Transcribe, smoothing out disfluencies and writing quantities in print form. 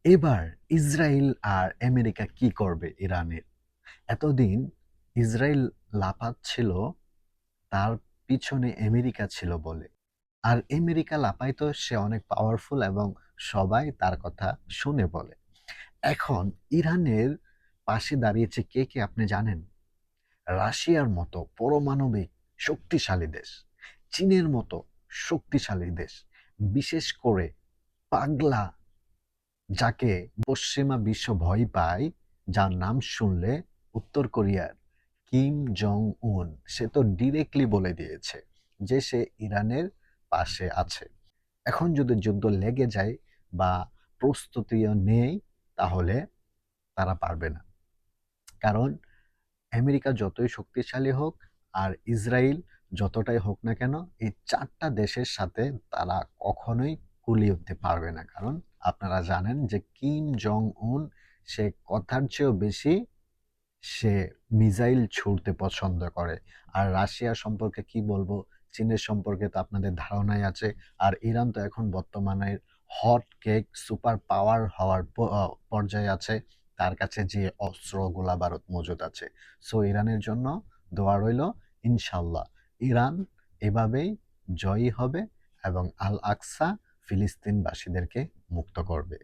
এবার ইসরায়েল আর আমেরিকা কি করবে ইরানের? এতদিন ইসরায়েল লাফাচ্ছিল তার পিছনে আমেরিকা ছিল বলে। আর আমেরিকা লাফাইতো সে অনেক পাওয়ারফুল এবং সবাই তার কথা শুনে বলে। এখন ইরানের পাশে দাঁড়িয়েছে কে আপনি জানেন? রাশিয়ার মতো পারমাণবিক শক্তিশালী দেশ, চীনের মতো শক্তিশালী দেশ, বিশেষ করে পাগলা যাকে পশ্চিমা বিশ্ব ভয় পায়, যার নাম শুনলে উত্তর কোরিয়ার কিম জং উন সে তো ডিরেক্টলি বলে দিয়েছে যে সে ইরানের পাশে আছে। এখন যদি যুদ্ধ লেগে যায় বা প্রস্তুতিও নেয় তাহলে তারা পারবে না। কারণ আমেরিকা যতই শক্তিশালী হোক আর ইসরায়েল যতটাই হোক না কেন, এই ৪টা দেশের সাথে তারা কখনোই কুলিয়ে উঠতে পারবে না। কারণ আপনারা জানেন যে কিম জং উন সে কথার চেয়েও বেশি সে মিসাইল ছুড়তে পছন্দ করে। আর রাশিয়া সম্পর্কে কি বলবো? চীনের সম্পর্কে তো আপনাদের ধারণাই আছে। আর ইরান তো এখন বর্তমানে হট কেক সুপার পাওয়ার হওয়ার পর্যায়ে আছে। তার কাছে যে অস্ত্র গোলাবারুদ মজুদ আছে। সো ইরানের জন্য দোয়া রইল। ইনশাআল্লাহ ইরান এভাবেই জয়ী হবে এবং আল আকসা ফিলিস্তিনবাসীদেরকে মুক্ত করবে।